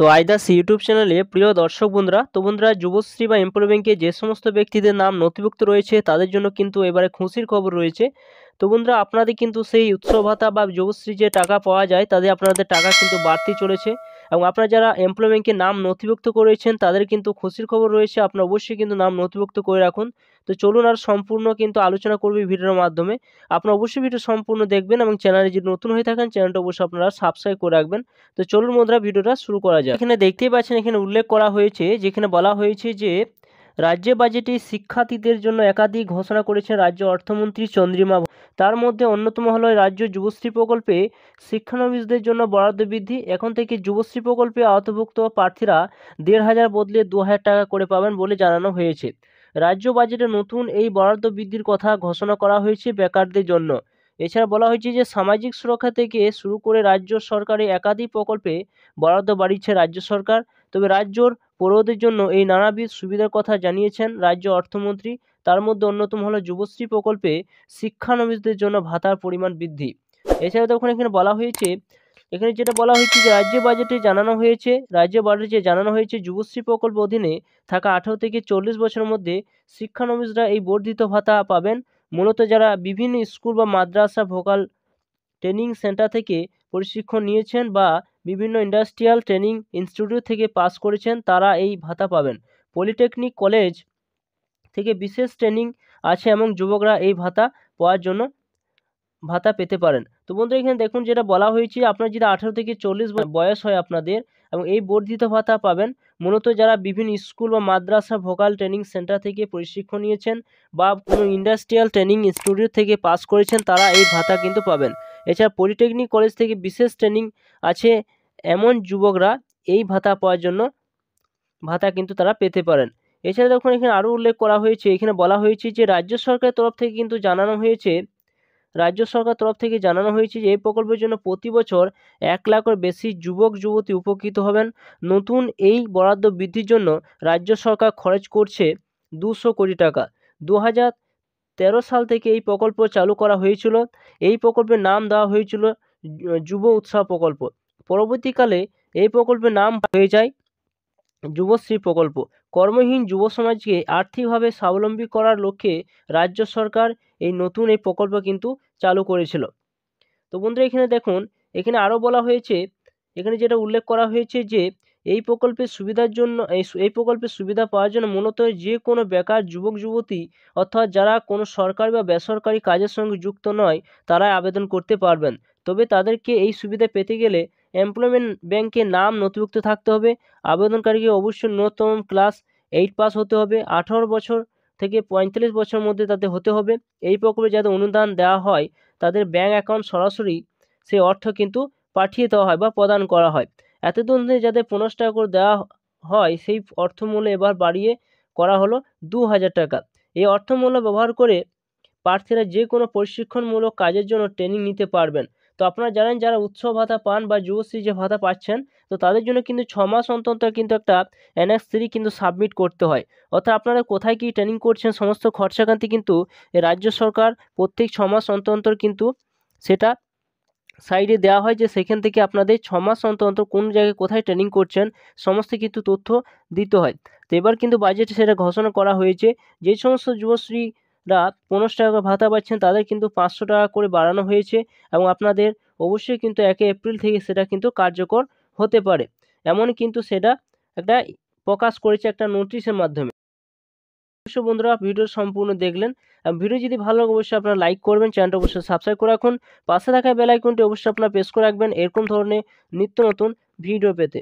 তো আইদাস ইউটিউব চ্যানেলে প্রিয় দর্শক বন্ধুরা, যুবশ্রী বা এমপ্লয় ব্যাংকে যে সমস্ত ব্যক্তিদের নাম নথিভুক্ত রয়েছে তাদের জন্য কিন্তু এবারে খুশির খবর রয়েছে। তো বন্ধুরা, আপনাদের কিন্তু সেই উৎসব ভাতা বা যুবশ্রী যে টাকা পাওয়া যায় তাদের আপনাদের টাকা কিন্তু বাড়তে চলেছে। এবং আপনারা যারা এমপ্লয় ব্যাংকে নাম নথিভুক্ত করেছেন তাদের কিন্তু খুশির খবর রয়েছে, আপনারা অবশ্যই কিন্তু নাম নথিভুক্ত করে রাখুন। তো চলুন আর সম্পূর্ণ কিন্তু আলোচনা করবি ভিডিওর মাধ্যমে। আপনারা অবশ্যই ভিডিও সম্পূর্ণ দেখবেন এবং চ্যানেলে যদি নতুন হয়ে থাকেন চ্যানেলটা অবশ্যই আপনারা সাবস্ক্রাইব করে রাখবেন। তো চলুন বন্ধুরা, ভিডিওটা শুরু করা যাক। এখানে দেখতেই পাচ্ছেন, এখানে উল্লেখ করা হয়েছে, যেখানে বলা হয়েছে যে রাজ্য বাজেটে শিক্ষার্থীদের জন্য একাধিক ঘোষণা করেছেন রাজ্য অর্থমন্ত্রী চন্দ্রিমা। তার মধ্যে অন্যতম হলো রাজ্য যুবশ্রী প্রকল্পে শিক্ষানবিশদের জন্য বরাদ্দ বৃদ্ধি। এখন থেকে যুবশ্রী প্রকল্পে আওতাভুক্ত প্রার্থীরা ১,৫০০ বদলে ২,০০০ টাকা করে পাবেন বলে জানানো হয়েছে। রাজ্য বাজেটে নতুন এই বরাদ্দ বৃদ্ধির কথা ঘোষণা করা হয়েছে বেকারদের জন্য। এছাড়া বলা হয়েছে যে সামাজিক সুরক্ষা থেকে শুরু করে রাজ্য সরকারের একাধিক প্রকল্পে বরাদ্দ বাড়িয়েছে রাজ্য সরকার। তবে রাজ্যর পড়ুয়াদের জন্য এই নানাবিধ সুবিধার কথা জানিয়েছেন রাজ্য অর্থমন্ত্রী। তার মধ্যে অন্যতম হলো যুবশ্রী প্রকল্পে শিক্ষানবিশদের জন্য ভাতার পরিমাণ বৃদ্ধি। এছাড়া তখন এখানে বলা হয়েছে, এখানে যেটা বলা হয়েছে যে রাজ্য বাজেটে জানানো হয়েছে যুবশ্রী প্রকল্প অধীনে থাকা 18 থেকে 40 বছরের মধ্যে শিক্ষানবিশরা এই বর্ধিত ভাতা পাবেন। মূলত যারা বিভিন্ন স্কুল বা মাদ্রাসা ভোকাল ট্রেনিং সেন্টার থেকে প্রশিক্ষণ নিয়েছেন বা বিভিন্ন ইন্ডাস্ট্রিয়াল ট্রেনিং ইনস্টিটিউট থেকে পাস করেছেন তারা এই ভাতা পাবেন। পলিটেকনিক কলেজ থেকে বিশেষ ট্রেনিং আছে এবং যুবকরা এই ভাতা পেতে পারেন। তো বন্ধুরা, এখানে দেখুন যেটা বলা হয়েছে, আপনার যদি 18 থেকে 40 বয়স হয় আপনাদের, এবং এই বর্ধিত ভাতা পাবেন মূলত যারা বিভিন্ন স্কুল বা মাদ্রাসা ভোকাল ট্রেনিং সেন্টার থেকে প্রশিক্ষণ নিয়েছেন বা কোনো ইন্ডাস্ট্রিয়াল ট্রেনিং ইনস্টিটিউট থেকে পাস করেছেন তারা এই ভাতা কিন্তু পাবেন। এছাড়া পলিটেকনিক কলেজ থেকে বিশেষ ট্রেনিং আছে এমন যুবকরা এই ভাতা পাওয়ার জন্য ভাতা কিন্তু তারা পেতে পারেন। এছাড়া দেখুন এখানে আরও উল্লেখ করা হয়েছে, এখানে বলা হয়েছে যে রাজ্য সরকারের তরফ থেকে কিন্তু জানানো হয়েছে যে এই প্রকল্পের জন্য প্রতি বছর 1 লাখের বেশি যুবক যুবতী উপকৃত হবেন। নতুন এই বরাদ্দ বৃদ্ধির জন্য রাজ্য সরকার খরচ করছে 200 কোটি টাকা। 2013 সাল থেকে এই প্রকল্প চালু করা হয়েছিল। এই প্রকল্পের নাম দেওয়া হয়েছিল যুব উৎসাহ প্রকল্প। পরবর্তীকালে এই প্রকল্পের নাম হয়ে যায় যুবশ্রী প্রকল্প। কর্মহীন যুব সমাজকে আর্থিকভাবে স্বাবলম্বী করার লক্ষ্যে রাজ্য সরকার এই নতুন এই প্রকল্প কিন্তু চালু করেছিল। তো বন্ধুরা, এখানে দেখুন, এখানে আরও বলা হয়েছে, এখানে যেটা উল্লেখ করা হয়েছে যে এই প্রকল্পের সুবিধা পাওয়ার জন্য মূলত যে কোনো বেকার যুবক যুবতী অর্থাৎ যারা কোনো সরকারি বা বেসরকারি কাজের সঙ্গে যুক্ত নয় তারাই আবেদন করতে পারবেন। তবে তাদেরকে এই সুবিধা পেতে গেলে এমপ্লয়মেন্ট ব্যাংকে নাম নথিভুক্ত থাকতে হবে। আবেদনকারীকে অবশ্যই ন্যূনতম ক্লাস 8 পাস হতে হবে। 18 বছর থেকে 45 বছরের মধ্যে তাদের হতে হবে। এই প্রকল্পে যাদের অনুদান দেওয়া হয় তাদের ব্যাংক অ্যাকাউন্ট সরাসরি সেই অর্থ কিন্তু পাঠিয়ে দেওয়া হয় বা প্রদান করা হয়। এতদিন যাদের 15 টাকা করে দেওয়া হয় সেই অর্থমূল্য এবার বাড়িয়ে করা হলো 2,000 টাকা। এই অর্থমূল্য ব্যবহার করে প্রার্থীরা যে কোনো প্রশিক্ষণমূলক কাজের জন্য ট্রেনিং নিতে পারবেন। তো আপনারা জানেন যারা উৎসব ভাতা পান বা যুবশ্রী যে ভাতা পাচ্ছেন, তো তাদের জন্য কিন্তু 6 মাস অন্তর কিন্তু একটা NX 3 কিন্তু সাবমিট করতে হয়। অর্থাৎ আপনারা কোথায় কী ট্রেনিং করছেন সমস্ত খরচাকান্তি কিন্তু রাজ্য সরকার প্রত্যেক 6 মাস অন্তর কিন্তু সেটা সাইডে দেওয়া হয়, যে সেখান থেকে আপনাদের 6 মাস অন্তর কোন জায়গায় কোথায় ট্রেনিং করছেন সমস্ত কিন্তু তথ্য দিতে হয়। তো এবার কিন্তু বাজেটে সেটা ঘোষণা করা হয়েছে, যে সমস্ত যুবশ্রীরা 15 টাকা করে ভাতা পাচ্ছেন তাদের কিন্তু 500 টাকা করে বাড়ানো হয়েছে এবং আপনাদের অবশ্যই কিন্তু 1 এপ্রিল থেকে সেটা কিন্তু কার্যকর হতে পারে, এমন কিন্তু সেটা একটা প্রকাশ করেছে একটা নোটিশের মাধ্যমে। অবশ্যই বন্ধুরা, ভিডিও সম্পূর্ণ দেখলেন। ভিডিও যদি ভালো লাগে অবশ্যই আপনারা লাইক করবেন, চ্যানেলটা অবশ্যই সাবস্ক্রাইব করে রাখুন, পাশে থাকা বেল আইকনটি অবশ্যই আপনারা প্রেস করে রাখবেন এরকম ধরনের নিত্য নতুন ভিডিও পেতে।